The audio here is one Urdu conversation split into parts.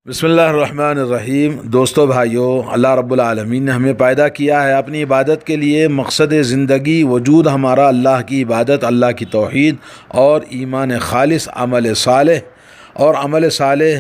بسم اللہ الرحمن الرحیم۔ دوستو بھائیو، اللہ رب العالمین نے ہمیں پیدا کیا ہے اپنی عبادت کے لیے۔ مقصد زندگی وجود ہمارا اللہ کی عبادت، اللہ کی توحید اور ایمان خالص، عمل صالح۔ اور عمل صالح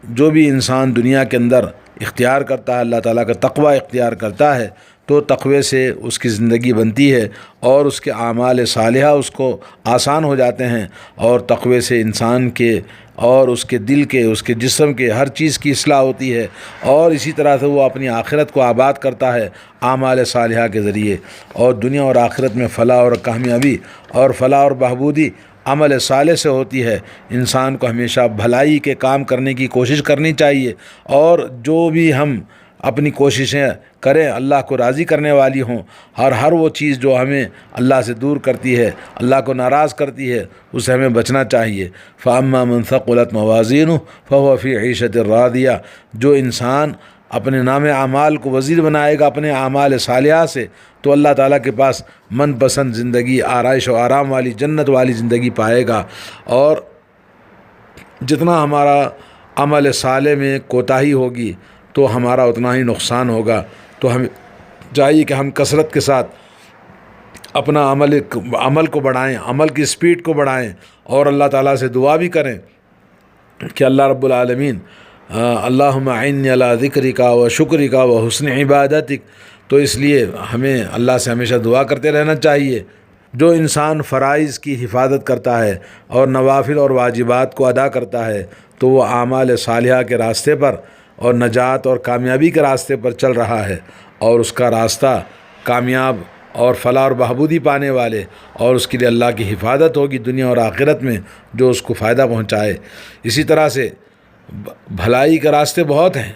جو بھی انسان دنیا کے اندر اختیار کرتا ہے، اللہ تعالیٰ کا تقوی اختیار کرتا ہے، تو تقوی سے اس کی زندگی بنتی ہے اور اس کے اعمال صالحہ اس کو آسان ہو جاتے ہیں، اور تقوی سے انسان کے اور اس کے دل کے، اس کے جسم کے ہر چیز کی اصلاح ہوتی ہے، اور اسی طرح سے وہ اپنی آخرت کو آباد کرتا ہے اعمال صالحہ کے ذریعے۔ اور دنیا اور آخرت میں فلاح اور کامیابی اور فلاح اور بہبودی عمل صالح سے ہوتی ہے۔ انسان کو ہمیشہ بھلائی کے کام کرنے کی کوشش کرنی چاہیے، اور جو بھی ہم اپنی کوششیں کریں اللہ کو راضی کرنے والی ہوں، اور ہر وہ چیز جو ہمیں اللہ سے دور کرتی ہے، اللہ کو ناراض کرتی ہے، اسے ہمیں بچنا چاہیے۔ فَأَمَّا مَنْ ثَقُلَتْ مَوَازِينُهُ فَهُوَ فِي عِيشَةٍ رَاضِيَةٍ، جو انسان اپنے نام اعمال کو وزیر بنائے گا اپنے اعمال صالحہ سے، تو اللہ تعالیٰ کے پاس من پسند زندگی، آرائش و آرام والی جنت والی زندگی پائے گا۔ اور جتنا ہمارا عمل صالح میں کوتاہی ہوگی تو ہمارا اتنا ہی نقصان ہوگا۔ تو ہمیں چاہیے کہ ہم کثرت کے ساتھ اپنا عمل کو بڑھائیں، عمل کی سپیڈ کو بڑھائیں، اور اللہ تعالیٰ سے دعا بھی کریں کہ اللہ رب العالمین اللہم اعنی علی ذکرک و شکرک و حسن عبادتک۔ تو اس لیے ہمیں اللہ سے ہمیشہ دعا کرتے رہنا چاہیے۔ جو انسان فرائض کی حفاظت کرتا ہے اور نوافل اور واجبات کو ادا کرتا ہے، تو وہ اعمال صالحہ کے راستے پر اور نجات اور کامیابی کے راستے پر چل رہا ہے، اور اس کا راستہ کامیاب اور فلاح اور بہبودی پانے والے، اور اس کے لیے اللہ کی حفاظت ہوگی دنیا اور آخرت میں جو اس کو فائدہ پہنچائے۔ اسی طرح سے بھلائی کے راستے بہت ہیں،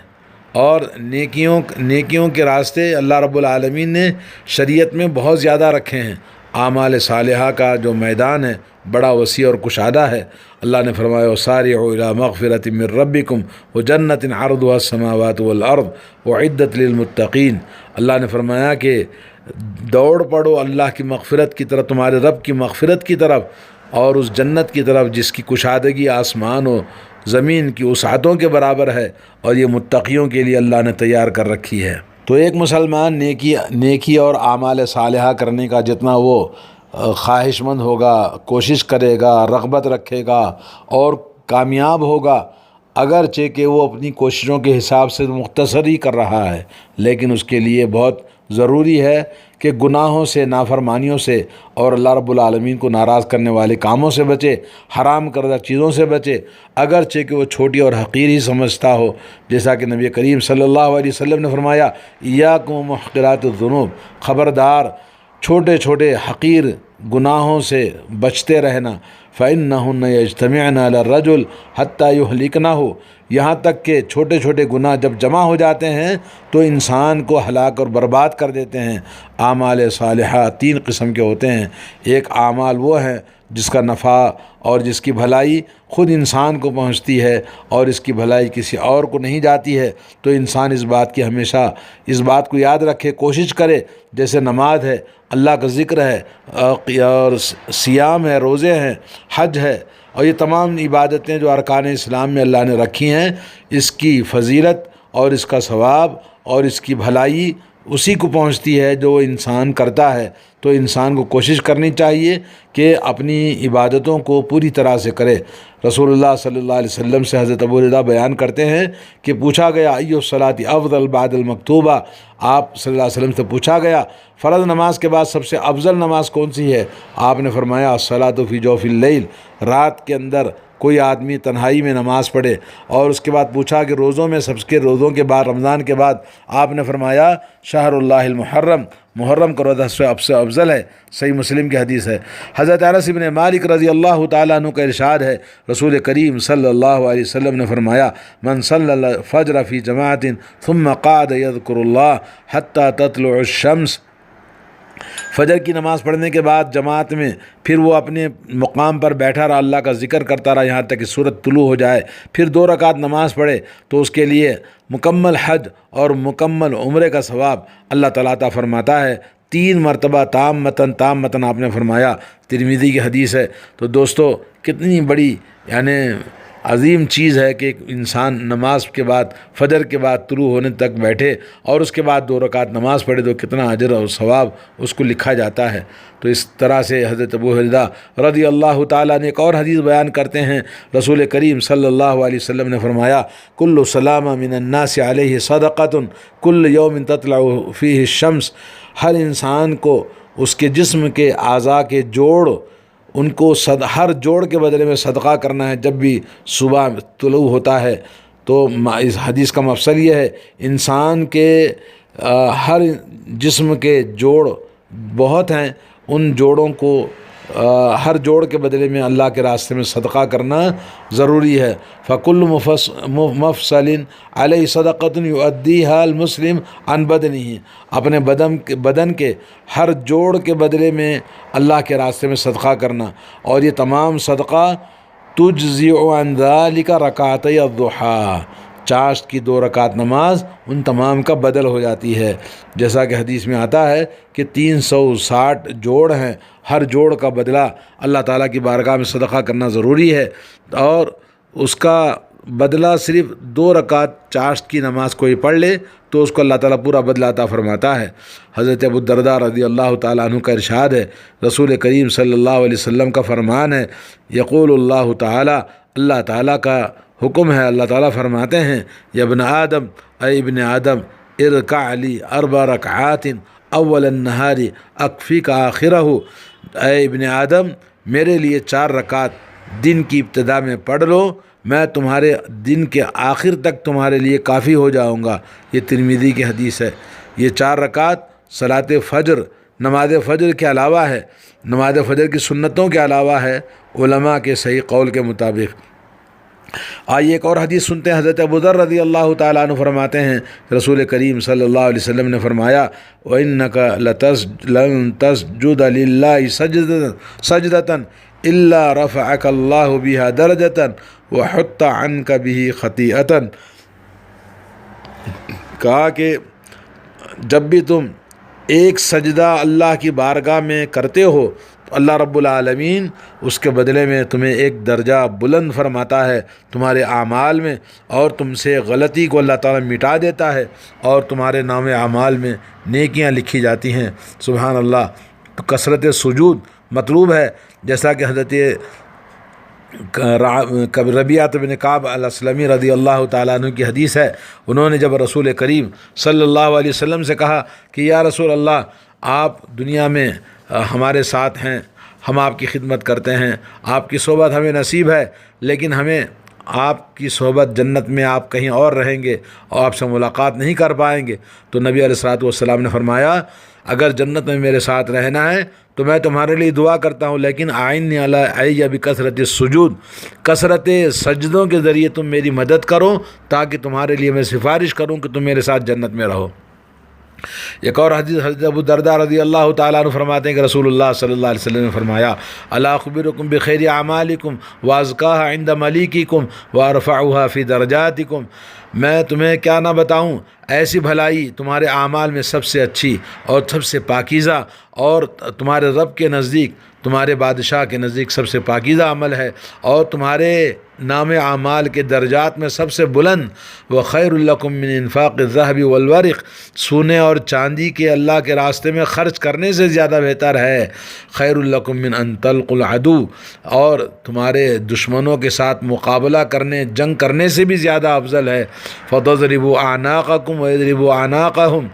اور نیکیوں کے راستے اللہ رب العالمین نے شریعت میں بہت زیادہ رکھے ہیں۔ اعمال صالحہ کا جو میدان ہے بڑا وسیع اور کشادہ ہے۔ اللہ نے فرمایا وَسَارِعُوا إِلَىٰ مَغْفِرَةٍ مِّن رَّبِّكُمْ وَجَنَّةٍ عَرْضُهَا السَّمَاوَاتُ وَالْأَرْضُ أُعِدَّتْ لِلْمُتَّقِينَ۔ اللہ نے فرمایا کہ دوڑ پڑو اللہ کی مغفرت کی طرف، تمہارے رب کی مغفرت کی طرف، اور اس جنت کی طرف جس کی کشادگی آسمان و زمین کی وسعتوں کے برابر ہے، اور یہ متقیوں کے لیے اللہ نے تیار کر رکھی ہے۔ تو ایک مسلمان نیکی اور اعمال صالحہ کرنے کا جتنا وہ خواہش مند ہوگا، کوشش کرے گا، رغبت رکھے گا اور کامیاب ہوگا، اگرچہ کہ وہ اپنی کوششوں کے حساب سے مختصر ہی کر رہا ہے، لیکن اس کے لیے بہت ضروری ہے کہ گناہوں سے، نافرمانیوں سے اور اللہ رب العالمین کو ناراض کرنے والے کاموں سے بچے، حرام کردہ چیزوں سے بچے، اگرچہ کہ وہ چھوٹی اور حقیر ہی سمجھتا ہو۔ جیسا کہ نبی کریم صلی اللہ علیہ وسلم نے فرمایا ایاکم ومحقرات الذنوب، خبردار چھوٹے چھوٹے حقیر گناہوں سے بچتے رہنا۔ فَإِنَّهُنَّ يَجْتَمِعْنَ عَلَى الرَّجُلِ حَتَّى يُهْلِكْنَهُ، یہاں تک کہ چھوٹے چھوٹے گناہ جب جمع ہو جاتے ہیں تو انسان کو ہلاک اور برباد کر دیتے ہیں۔ اعمال صالحہ تین قسم کے ہوتے ہیں۔ ایک اعمال وہ ہیں جس کا نفع اور جس کی بھلائی خود انسان کو پہنچتی ہے، اور اس کی بھلائی کسی اور کو نہیں جاتی ہے، تو انسان اس بات کی ہمیشہ اس بات کو یاد رکھے، کوشش کرے، جیسے نماز ہے، اللہ کا ذکر ہے، اور صیام ہے، روزے ہیں، حج ہے، اور یہ تمام عبادتیں جو ارکان اسلام میں اللہ نے رکھی ہیں، اس کی فضیلت اور اس کا ثواب اور اس کی بھلائی اسی کو پہنچتی ہے جو انسان کرتا ہے۔ تو انسان کو کوشش کرنی چاہیے کہ اپنی عبادتوں کو پوری طرح سے کرے۔ رسول اللہ صلی اللہ علیہ وسلم سے حضرت ابو ہریرہ بیان کرتے ہیں کہ پوچھا گیا ایُّ الصلاۃ افضل بعد المکتوبہ، آپ صلی اللہ علیہ وسلم سے پوچھا گیا فرض نماز کے بعد سب سے افضل نماز کون سی ہے؟ آپ نے فرمایا الصلاۃ فی جوف اللیل، رات کے اندر کوئی آدمی تنہائی میں نماز پڑھے۔ اور اس کے بعد پوچھا کہ روزوں میں سب کے روزوں کے بعد، رمضان کے بعد، آپ نے فرمایا شہر اللہ المحرم، محرم کا روزہ سب سے افضل ہے۔ صحیح مسلم کی حدیث ہے۔ حضرت انس بن مالک رضی اللہ تعالیٰ عنہ کا ارشاد ہے، رسول کریم صلی اللہ علیہ وسلم نے فرمایا من صلی الفجر فی جماعت ثم قعد یذکر اللہ حتی تطلع الشمس، فجر کی نماز پڑھنے کے بعد جماعت میں پھر وہ اپنے مقام پر بیٹھا رہا، اللہ کا ذکر کرتا رہا یہاں تک کہ سورج طلوع ہو جائے، پھر 2 رکعت نماز پڑھے، تو اس کے لیے مکمل حج اور مکمل عمرے کا ثواب اللہ تعالیٰ عطا فرماتا ہے۔ 3 مرتبہ تام متن آپ نے فرمایا، ترمذی کی حدیث ہے۔ تو دوستو کتنی بڑی عظیم چیز ہے کہ ایک انسان نماز کے بعد فجر کے بعد طلوع ہونے تک بیٹھے اور اس کے بعد 2 رکعت نماز پڑھے تو کتنا اجر اور ثواب اس کو لکھا جاتا ہے۔ تو اس طرح سے حضرت ابو ہریرہ رضی اللہ تعالیٰ نے ایک اور حدیث بیان کرتے ہیں، رسول کریم صلی اللہ علیہ وسلم نے فرمایا کل سلامہ من الناس علیہ صدقۃ کل یوم تطلع فیہ الشمس، ہر انسان کو اس کے جسم کے اعضاء کے جوڑ، ان کو ہر جوڑ کے بدلے میں صدقہ کرنا ہے جب بھی صبح طلوع ہوتا ہے۔ تو اس حدیث کا مفصل یہ ہے انسان کے ہر جسم کے جوڑ بہت ہیں، ان جوڑوں کو ہر جوڑ کے بدلے میں اللہ کے راستے میں صدقہ کرنا ضروری ہے۔ فَكُلُّ مَفْصَلٍ عَلَيْهِ صَدَقَةٌ يُؤَدِّيهَا الْمُسْلِمُ عَنْ بَدَنِهِ، اپنے بدن کے ہر جوڑ کے بدلے میں اللہ کے راستے میں صدقہ کرنا، اور یہ تمام صدقہ تُجْزِعُ عَنْ ذَلِكَ رَكَعَتَيْ الضُّحَىٰ، چاشت کی 2 رکعت نماز ان تمام کا بدل ہو جاتی ہے۔ جیسا کہ حدیث میں آتا ہے کہ 360 جوڑ ہیں، ہر جوڑ کا بدلہ اللہ تعالیٰ کی بارگاہ میں صدقہ کرنا ضروری ہے، اور اس کا بدلہ صرف 2 رکعت چاشت کی نماز کوئی پڑھ لے تو اس کو اللہ تعالیٰ پورا بدلہ عطا فرماتا ہے۔ حضرت ابو الدرداء رضی اللہ تعالیٰ عنہ کا ارشاد ہے، رسول کریم صلی اللہ علیہ وسلم کا فرمان ہے، یقول اللہ تعالیٰ، اللہ تعالیٰ کا حکم ہے، اللہ تعالیٰ فرماتے ہیں، یا ابن آدم، اے ابن آدم، ارکع لی 4 رکعات اول النہار اکفیک آخرہ، اے ابن آدم میرے لیے 4 رکعت دن کی ابتدا میں پڑھ لو، میں تمہارے دن کے آخر تک تمہارے لیے کافی ہو جاؤں گا۔ یہ ترمذی کی حدیث ہے۔ یہ 4 رکعت صلاۃ فجر، نماز فجر کے علاوہ ہے، نماز فجر کی سنتوں کے علاوہ ہے علماء کے صحیح قول کے مطابق۔ آئیے ایک اور حدیث سنتے ہیں۔ حضرت ابو ذر رضی اللہ تعالیٰ عنہ فرماتے ہیں، رسول کریم صلی اللہ علیہ وسلم نے فرمایا وَإِنَّكَ لَن تَسْجُدَ لِلَّهِ سَجْدَةً إِلَّا رَفَعَكَ اللَّهُ بِهَا دَرَجَةً وَحُطَّ عَنْكَ بِهِ خَطِيئَةً، کہا کہ جب بھی تم ایک سجدہ اللہ کی بارگاہ میں کرتے ہو تو اللہ رب العالمین اس کے بدلے میں تمہیں ایک درجہ بلند فرماتا ہے تمہارے اعمال میں، اور تم سے غلطی کو اللہ تعالیٰ مٹا دیتا ہے، اور تمہارے نام اعمال میں نیکیاں لکھی جاتی ہیں۔ سبحان اللہ۔ تو کثرت سجود مطلوب ہے، جیسا کہ حضرت ربیعہ بن کعب الاسلمی رضی اللہ تعالیٰ عنہ کی حدیث ہے، انہوں نے جب رسول کریم صلی اللہ علیہ وسلم سے کہا کہ یا رسول اللہ، آپ دنیا میں ہمارے ساتھ ہیں، ہم آپ کی خدمت کرتے ہیں، آپ کی صحبت ہمیں نصیب ہے، لیکن ہمیں آپ کی صحبت جنت میں آپ کہیں اور رہیں گے اور آپ سے ملاقات نہیں کر پائیں گے۔ تو نبی علیہ الصلوۃ والسلام نے فرمایا اگر جنت میں میرے ساتھ رہنا ہے تو میں تمہارے لیے دعا کرتا ہوں، لیکن آئنی علی بکثرت السجود، کثرت سجدوں کے ذریعے تم میری مدد کرو تاکہ تمہارے لیے میں سفارش کروں کہ تم میرے ساتھ جنت میں رہو۔ ایک اور حدیث حضرت ابو الدرداء رضی اللہ تعالیٰ عنہ فرماتے ہیں کہ رسول اللہ صلی اللہ علیہ وسلم نے فرمایا الا اخبرکم بخیر اعمالکم وازکاها عند ملیککم وارفعها فی درجاتکم، میں تمہیں کیا نہ بتاؤں ایسی بھلائی تمہارے اعمال میں سب سے اچھی اور سب سے پاکیزہ، اور تمہارے رب کے نزدیک، تمہارے بادشاہ کے نزدیک سب سے پاکیزہ عمل ہے، اور تمہارے نام اعمال کے درجات میں سب سے بلند، وَخَيْرٌ لَكُم مِّنْ إِنفَاقِ الذَّهَبِ وَالْوَرِقِ، سونے اور چاندی کے اللہ کے راستے میں خرچ کرنے سے زیادہ بہتر ہے، خَيْرٌ لَكُم مِّنْ أَن تَلْقُوا الْعَدُوَّ، اور تمہارے دشمنوں کے ساتھ مقابلہ کرنے، جنگ کرنے سے بھی زیادہ افضل ہے، فَتَضْرِبُوا أَعْنَاقَكُمْ وَيَضْرِبُوا أَعْنَاقَهُمْ،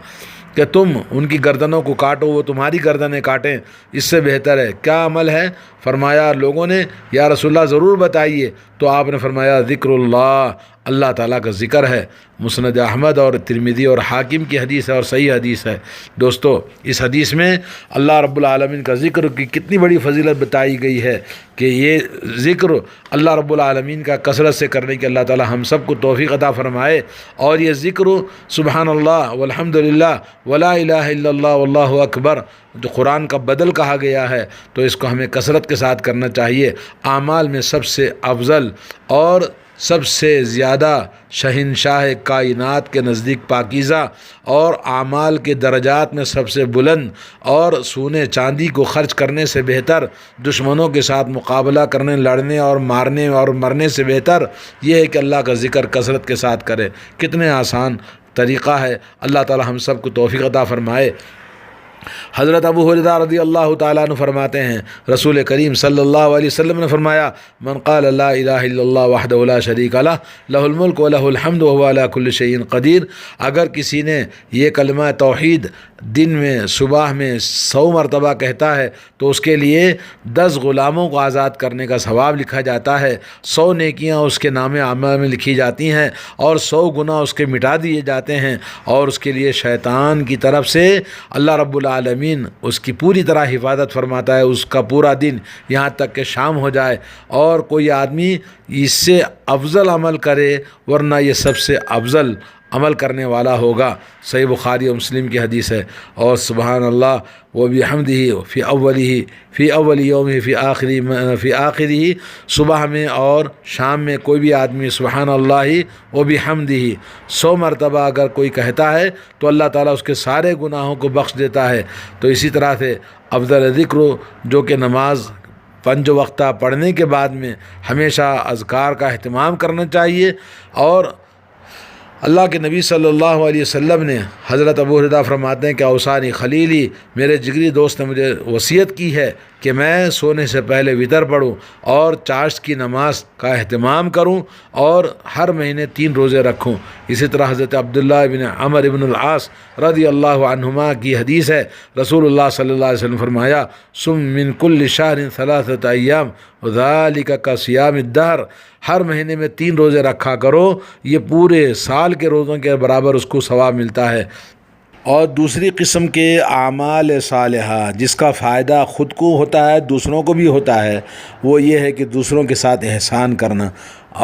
کہ تم ان کی گردنوں کو کاٹو وہ تمہاری گردنیں کاٹیں، اس سے بہتر ہے۔ کیا عمل ہے؟ فرمایا لوگوں نے یا رسول اللہ ضرور بتائیے، تو آپ نے فرمایا ذکر اللہ، اللہ تعالیٰ کا ذکر ہے۔ مسند احمد اور ترمذی اور حاکم کی حدیث ہے اور صحیح حدیث ہے۔ دوستو اس حدیث میں اللہ رب العالمین کا ذکر کی کتنی بڑی فضیلت بتائی گئی ہے کہ یہ ذکر اللہ رب العالمین کا کثرت سے کرنے کی اللہ تعالیٰ ہم سب کو توفیق عطا فرمائے، اور یہ ذکر سبحان اللہ والحمد للہ ولا الہ الا اللہ واللہ اکبر جو قرآن کا بدل کہا گیا ہے، تو اس کو ہمیں کثرت کے ساتھ کرنا چاہیے۔ اعمال میں سب سے افضل اور سب سے زیادہ شہنشاہ کائنات کے نزدیک پاکیزہ اور اعمال کے درجات میں سب سے بلند اور سونے چاندی کو خرچ کرنے سے بہتر، دشمنوں کے ساتھ مقابلہ کرنے، لڑنے اور مارنے اور مرنے سے بہتر یہ ہے کہ اللہ کا ذکر کثرت کے ساتھ کرے۔ کتنے آسان طریقہ ہے۔ اللہ تعالی ہم سب کو توفیق عطا فرمائے۔ حضرت ابو ہریرہ رضی اللہ تعالیٰ عنہ فرماتے ہیں رسول کریم صلی اللہ علیہ وسلم نے فرمایا من قال لا الہ الا اللہ وحدہ لا شریک لہ لہ الملک ولہ الحمد وہو علی کل شیء قدیر، اگر کسی نے یہ کلمہ توحید دن میں صبح میں 100 مرتبہ کہتا ہے تو اس کے لیے 10 غلاموں کو آزاد کرنے کا ثواب لکھا جاتا ہے، 100 نیکیاں اس کے نام اعمال میں لکھی جاتی ہیں اور 100 گناہ اس کے مٹا دیے جاتے ہیں، اور اس کے لیے شیطان کی طرف سے اللہ رب العالمین اس کی پوری طرح حفاظت فرماتا ہے، اس کا پورا دن یہاں تک کہ شام ہو جائے، اور کوئی آدمی اس سے افضل عمل کرے ورنہ یہ سب سے افضل عمل کرنے والا ہوگا۔ صحیح بخاری و مسلم کی حدیث ہے۔ اور سبحان اللہ و بحمدہ فی اول یوم فی آخری، صبح میں اور شام میں کوئی بھی آدمی سبحان اللہ و بحمدہ 100 مرتبہ اگر کوئی کہتا ہے تو اللہ تعالیٰ اس کے سارے گناہوں کو بخش دیتا ہے۔ تو اسی طرح سے افضل ذکر جو کہ نماز 5 وقتہ پڑھنے کے بعد میں ہمیشہ اذکار کا اہتمام کرنا چاہیے۔ اور اللہ کے نبی صلی اللہ علیہ وسلم نے حضرت ابو ہریرہ فرماتے ہیں کہ اوصانی خلیلی، میرے جگری دوست نے مجھے وصیت کی ہے کہ میں سونے سے پہلے وتر پڑھوں اور چاشت کی نماز کا اہتمام کروں اور ہر مہینے 3 روزے رکھوں۔ اسی طرح حضرت عبداللہ بن عمر بن العاص رضی اللہ عنہما کی حدیث ہے، رسول اللہ صلی اللہ علیہ وسلم فرمایا سم من کل شہر 3 ایام وذالک کصیام الدہر، ہر مہینے میں 3 روزے رکھا کرو، یہ پورے سال کے روزوں کے برابر اس کو ثواب ملتا ہے۔ اور دوسری قسم کے اعمال صالحہ جس کا فائدہ خود کو ہوتا ہے دوسروں کو بھی ہوتا ہے، وہ یہ ہے کہ دوسروں کے ساتھ احسان کرنا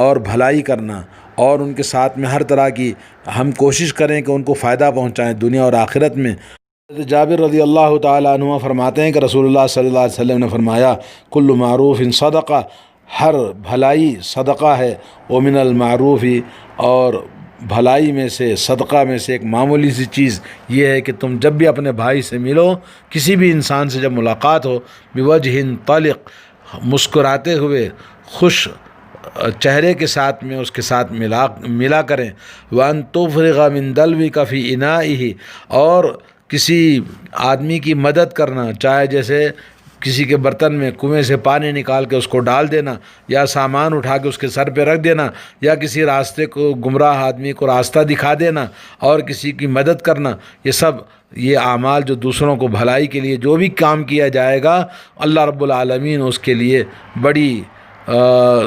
اور بھلائی کرنا، اور ان کے ساتھ میں ہر طرح کی ہم کوشش کریں کہ ان کو فائدہ پہنچائیں دنیا اور آخرت میں۔ جابر رضی اللہ تعالیٰ عنہ فرماتے ہیں کہ رسول اللہ صلی اللہ علیہ وسلم نے فرمایا کل معروف صدقہ، ہر بھلائی صدقہ ہے، ومن المعروف، اور بھلائی میں سے صدقہ میں سے ایک معمولی سی چیز یہ ہے کہ تم جب بھی اپنے بھائی سے ملو، کسی بھی انسان سے جب ملاقات ہو، بوجہ طلق، مسکراتے ہوئے خوش چہرے کے ساتھ میں اس کے ساتھ ملا کریں، وَأَن تُفْرِغَ مِن دَلْوِكَ فِي إِنَائِهِ، اور کسی آدمی کی مدد کرنا، چاہے جیسے کسی کے برتن میں کنویں سے پانی نکال کے اس کو ڈال دینا، یا سامان اٹھا کے اس کے سر پہ رکھ دینا، یا کسی راستے کو گمراہ آدمی کو راستہ دکھا دینا اور کسی کی مدد کرنا، یہ اعمال جو دوسروں کو بھلائی کے لیے جو بھی کام کیا جائے گا اللہ رب العالمین اس کے لیے بڑی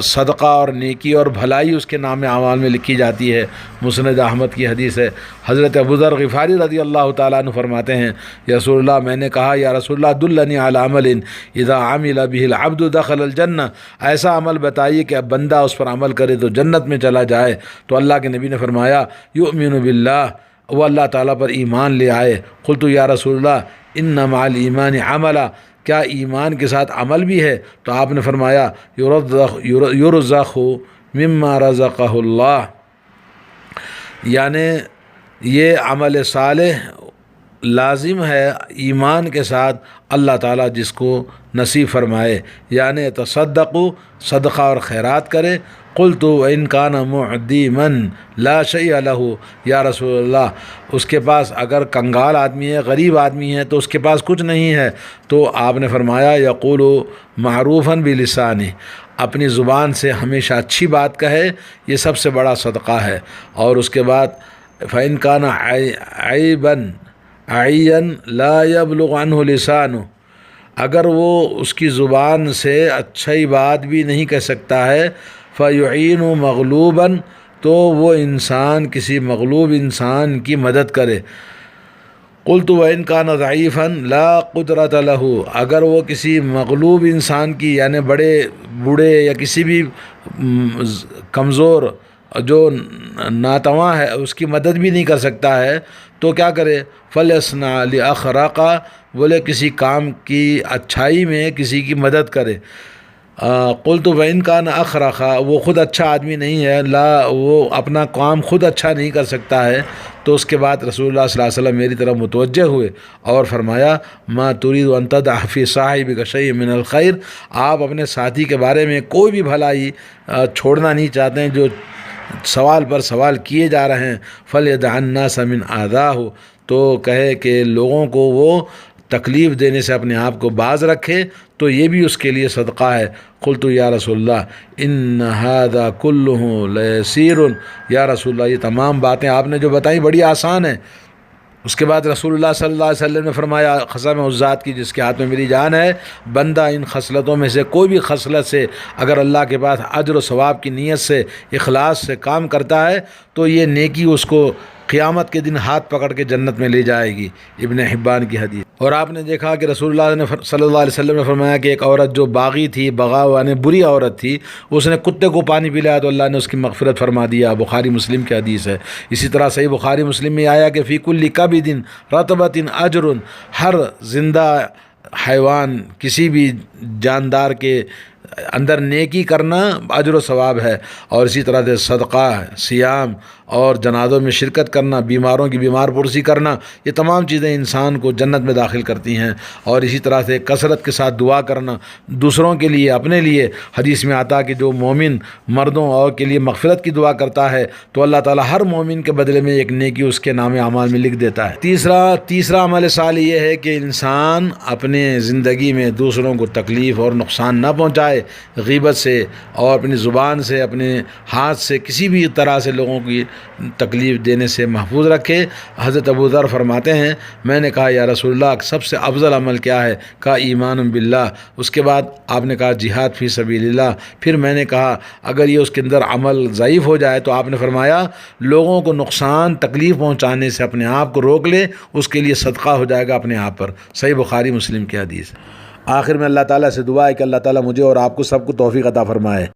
صدقہ اور نیکی اور بھلائی اس کے نام اعمال میں لکھی جاتی ہے۔ مسند احمد کی حدیث ہے۔ حضرت ابو ذر غفاری رضی اللہ تعالیٰ عنہ فرماتے ہیں یا رسول اللہ، میں نے کہا یا رسول اللہ دلنی علی عمل اذا عمل به العبد دخل الجنہ، ایسا عمل بتائیے کہ اب بندہ اس پر عمل کرے تو جنت میں چلا جائے۔ تو اللہ کے نبی نے فرمایا یؤمن باللہ، وہ اللہ تعالیٰ پر ایمان لے آئے۔ قلت یا رسول اللہ ان مع الایمان عملا، کیا ایمان کے ساتھ عمل بھی ہے؟ تو آپ نے فرمایا یرزق مما رزقہ اللہ، یعنی یہ عمل صالح لازم ہے ایمان کے ساتھ اللہ تعالیٰ جس کو نصیب فرمائے، یعنی تصدقوا، صدقہ اور خیرات کرے۔ قلت وإن كان معدما لا شيء له، یا رسول اللہ اس کے پاس اگر کنگال آدمی ہے، غریب آدمی ہے تو اس کے پاس کچھ نہیں ہے، تو آپ نے فرمایا یقول معروفا بلسانہ، اپنی زبان سے ہمیشہ اچھی بات کہے، یہ سب سے بڑا صدقہ ہے۔ اور اس کے بعد فإن كان عیبا عیا لا يبلغ عنہ لسانہ، اگر وہ اس کی زبان سے اچھی بات بھی نہیں کہہ سکتا ہے، فَيُعِينُ مغلوباً، تو وہ انسان کسی مغلوب انسان کی مدد کرے۔ قلت وإن كان ضعيفا لا قدرة له، اگر وہ کسی مغلوب انسان کی یعنی بڑے بوڑھے یا کسی بھی کمزور جو ناتواں ہے اس کی مدد بھی نہیں کر سکتا ہے تو کیا کرے؟ فَلْيَصْنَعْ لِأَخْرَقَ، بولے کسی کام کی اچھائی میں کسی کی مدد کرے۔ قلت وإن کان اخرخا، وہ خود اچھا آدمی نہیں ہے، وہ اپنا کام خود اچھا نہیں کر سکتا ہے۔ تو اس کے بعد رسول اللہ صلی اللہ علیہ وسلم میری طرف متوجہ ہوئے اور فرمایا ما تريد ان تدع في صاحبك شيء من الخير، آپ اپنے ساتھی کے بارے میں کوئی بھی بھلائی چھوڑنا نہیں چاہتے ہیں جو سوال پر سوال کیے جا رہے ہیں، فَلْيَدْعَ النَّاسَ مِنْ آذَاهُ، تو کہے کہ لوگوں کو وہ تکلیف دینے سے اپنے آپ کو باز رکھے، تو یہ بھی اس کے لیے صدقہ ہے۔ قلت یا رسول اللہ ان هذا كله ليسير، یا رسول اللہ یہ تمام باتیں آپ نے جو بتائیں بڑی آسان ہیں۔ اس کے بعد رسول اللہ صلی اللہ علیہ وسلم نے فرمایا، قسم اس ذات کی جس کے ہاتھ میں میری جان ہے، بندہ ان خصلتوں میں سے کوئی بھی خصلت سے اگر اللہ کے پاس اجر و ثواب کی نیت سے، اخلاص سے کام کرتا ہے تو یہ نیکی اس کو قیامت کے دن ہاتھ پکڑ کے جنت میں لے جائے گی۔ ابن حبان کی حدیث۔ اور آپ نے دیکھا کہ رسول اللہ نے صلی اللہ علیہ وسلم نے فرمایا کہ ایک عورت جو باغی تھی، بغاوہ نے بری عورت تھی، اس نے کتے کو پانی پلایا تو اللہ نے اس کی مغفرت فرما دیا۔ بخاری مسلم کی حدیث ہے۔ اسی طرح صحیح بخاری مسلم میں آیا کہ فی کل کبد رطبۃ اجر، ہر زندہ حیوان، کسی بھی جاندار کے اندر نیکی کرنا اجر و ثواب ہے۔ اور اسی طرح سے صدقہ، صیام اور جنازوں میں شرکت کرنا، بیماروں کی بیمار پرسی کرنا، یہ تمام چیزیں انسان کو جنت میں داخل کرتی ہیں۔ اور اسی طرح سے کثرت کے ساتھ دعا کرنا، دوسروں کے لیے، اپنے لیے۔ حدیث میں آتا کہ جو مومن مردوں اور کے لیے مغفرت کی دعا کرتا ہے تو اللہ تعالیٰ ہر مومن کے بدلے میں ایک نیکی اس کے نام اعمال میں لکھ دیتا ہے۔ تیسرا عمل صالح یہ ہے کہ انسان اپنے زندگی میں دوسروں کو تکلیف اور نقصان نہ پہنچائے، غیبت سے اور اپنی زبان سے، اپنے ہاتھ سے، کسی بھی طرح سے لوگوں کی تکلیف دینے سے محفوظ رکھے۔ حضرت ابو ذر فرماتے ہیں، میں نے کہا یا رسول اللہ سب سے افضل عمل کیا ہے؟ کہا ایمان باللہ۔ اس کے بعد آپ نے کہا جہاد فی سبیل اللہ۔ پھر میں نے کہا اگر یہ اس کے اندر عمل ضعیف ہو جائے تو آپ نے فرمایا لوگوں کو نقصان تکلیف پہنچانے سے اپنے آپ کو روک لے، اس کے لیے صدقہ ہو جائے گا اپنے آپ پر۔ صحیح بخاری مسلم کی حدیث۔ آخر میں اللہ تعالیٰ سے دعا ہے کہ اللہ تعالیٰ مجھے اور آپ کو سب کو توفیق عطا فرمائے۔